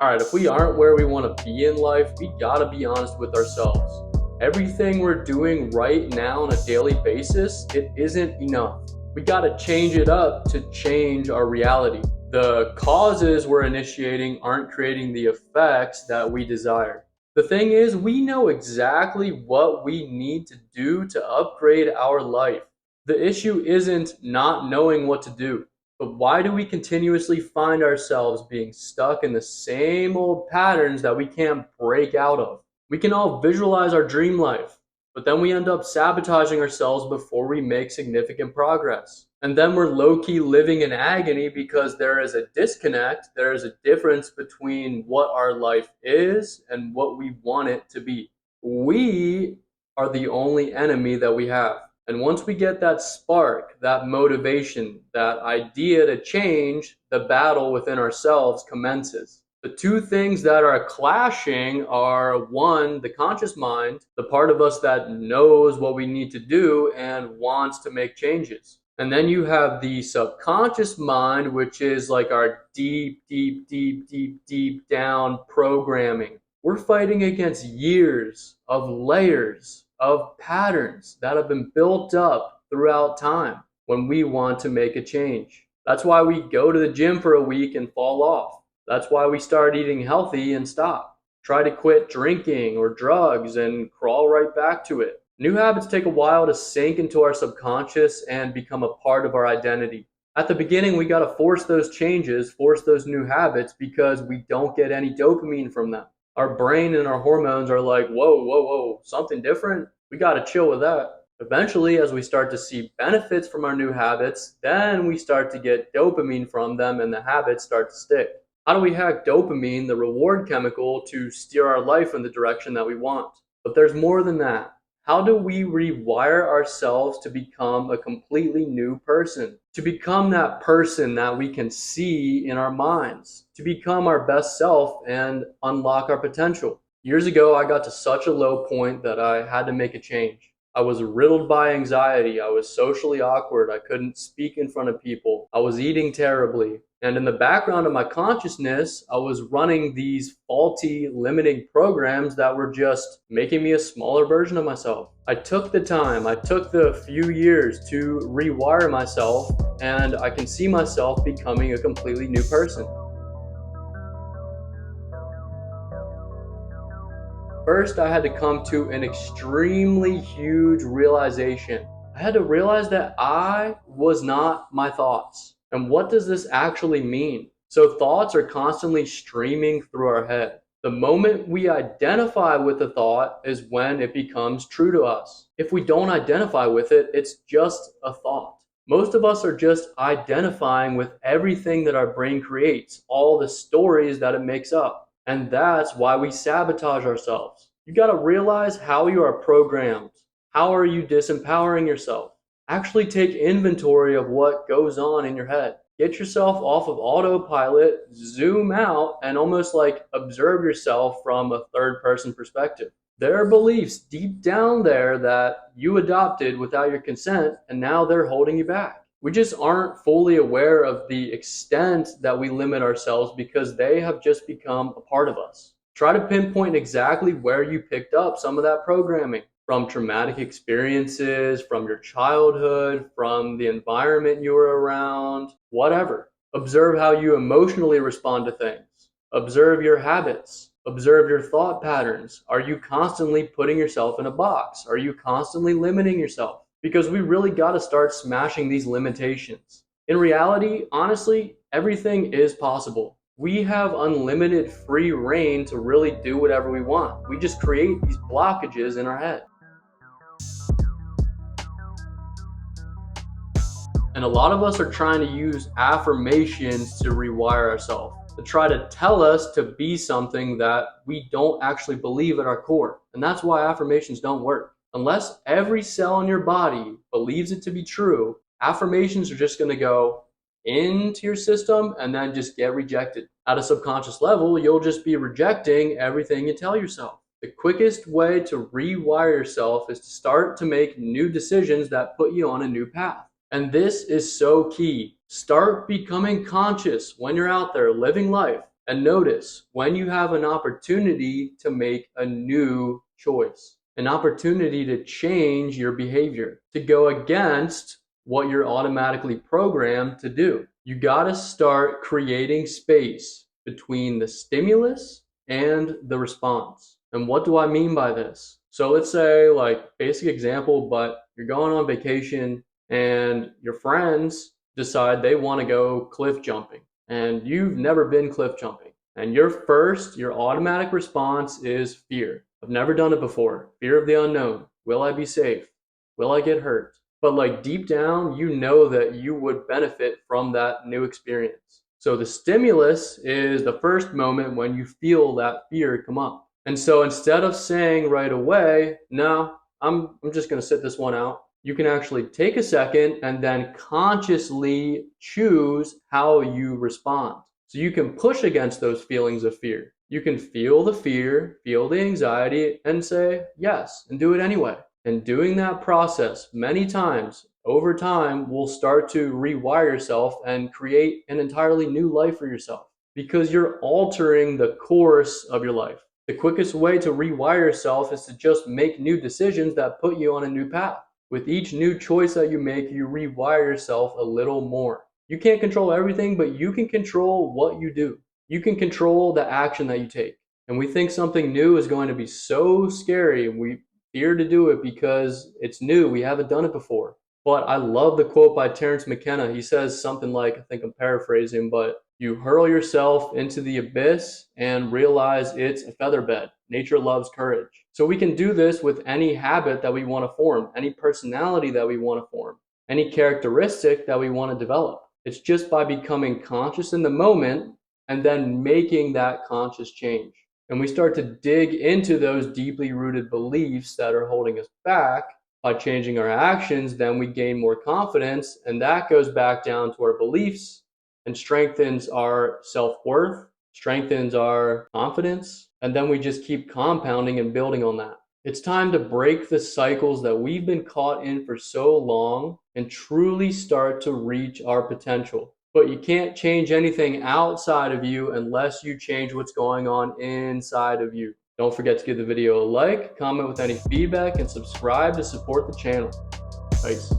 All right, if we aren't where we want to be in life, we gotta be honest with ourselves. Everything we're doing right now on a daily basis, it isn't enough. We gotta change it up to change our reality. The causes we're initiating aren't creating the effects that we desire. The thing is, we know exactly what we need to do to upgrade our life. The issue isn't not knowing what to do. But why do we continuously find ourselves being stuck in the same old patterns that we can't break out of? We can all visualize our dream life, but then we end up sabotaging ourselves before we make significant progress. And then we're low key living in agony because there is a disconnect, there is a difference between what our life is and what we want it to be. We are the only enemy that we have. And once we get that spark, that motivation, that idea to change, the battle within ourselves commences. The two things that are clashing are one, the conscious mind, the part of us that knows what we need to do and wants to make changes. And then you have the subconscious mind, which is like our deep down programming. We're fighting against years of layers of patterns that have been built up throughout time when we want to make a change. That's why we go to the gym for a week and fall off. That's why we start eating healthy and stop. Try to quit drinking or drugs and crawl right back to it. New habits take a while to sink into our subconscious and become a part of our identity. At the beginning, we got to force those changes, force those new habits because we don't get any dopamine from them. Our brain and our hormones are like, whoa, something different? We got to chill with that. Eventually, as we start to see benefits from our new habits, then we start to get dopamine from them and the habits start to stick. How do we hack dopamine, the reward chemical, to steer our life in the direction that we want? But there's more than that. How do we rewire ourselves to become a completely new person? To become that person that we can see in our minds, to become our best self and unlock our potential. Years ago, I got to such a low point that I had to make a change. I was riddled by anxiety. I was socially awkward. I couldn't speak in front of people. I was eating terribly. And in the background of my consciousness, I was running these faulty, limiting programs that were just making me a smaller version of myself. I took the time, I took the few years to rewire myself, and I can see myself becoming a completely new person. First, I had to come to an extremely huge realization. I had to realize that I was not my thoughts. And what does this actually mean? So, thoughts are constantly streaming through our head. The moment we identify with a thought is when it becomes true to us. If we don't identify with it, it's just a thought. Most of us are just identifying with everything that our brain creates, all the stories that it makes up. And that's why we sabotage ourselves. You got to realize how you are programmed. How are you disempowering yourself? Actually take inventory of what goes on in your head. Get yourself off of autopilot, zoom out, and almost like observe yourself from a third person perspective. There are beliefs deep down there that you adopted without your consent, and now they're holding you back. We just aren't fully aware of the extent that we limit ourselves because they have just become a part of us. Try to pinpoint exactly where you picked up some of that programming from traumatic experiences, from your childhood, from the environment you were around, whatever. Observe how you emotionally respond to things. Observe your habits. Observe your thought patterns. Are you constantly putting yourself in a box? Are you constantly limiting yourself? Because we really got to start smashing these limitations. In reality, honestly, everything is possible. We have unlimited free reign to really do whatever we want. We just create these blockages in our head. And a lot of us are trying to use affirmations to rewire ourselves, to try to tell us to be something that we don't actually believe at our core. And that's why affirmations don't work. Unless every cell in your body believes it to be true, affirmations are just going to go into your system and then just get rejected. At a subconscious level, you'll just be rejecting everything you tell yourself. The quickest way to rewire yourself is to start to make new decisions that put you on a new path. And this is so key. Start becoming conscious when you're out there living life. And notice when you have an opportunity to make a new choice, an opportunity to change your behavior, to go against what you're automatically programmed to do. You got to start creating space between the stimulus and the response. And what do I mean by this? So let's say, like, basic example, but you're going on vacation and your friends decide they want to go cliff jumping and you've never been cliff jumping. And your automatic response is fear. I've never done it before. Fear of the unknown. Will I be safe? Will I get hurt? But like deep down, you know that you would benefit from that new experience. So the stimulus is the first moment when you feel that fear come up. And so instead of saying right away, no, I'm just going to sit this one out, you can actually take a second and then consciously choose how you respond. So you can push against those feelings of fear. You can feel the fear, feel the anxiety, and say yes, and do it anyway. And doing that process many times over time will start to rewire yourself and create an entirely new life for yourself because you're altering the course of your life. The quickest way to rewire yourself is to just make new decisions that put you on a new path. With each new choice that you make, you rewire yourself a little more. You can't control everything, but you can control what you do. You can control the action that you take. And we think something new is going to be so scary, and we fear to do it because it's new. We haven't done it before. But I love the quote by Terence McKenna. He says something like, I think I'm paraphrasing, but you hurl yourself into the abyss and realize it's a featherbed. Nature loves courage. So we can do this with any habit that we want to form, any personality that we want to form, any characteristic that we want to develop. It's just by becoming conscious in the moment and then making that conscious change. And we start to dig into those deeply rooted beliefs that are holding us back. By changing our actions, then we gain more confidence, and that goes back down to our beliefs and strengthens our self-worth, strengthens our confidence, and then we just keep compounding and building on that. It's time to break the cycles that we've been caught in for so long and truly start to reach our potential. But you can't change anything outside of you unless you change what's going on inside of you. Don't forget to give the video a like, comment with any feedback, and subscribe to support the channel. Peace.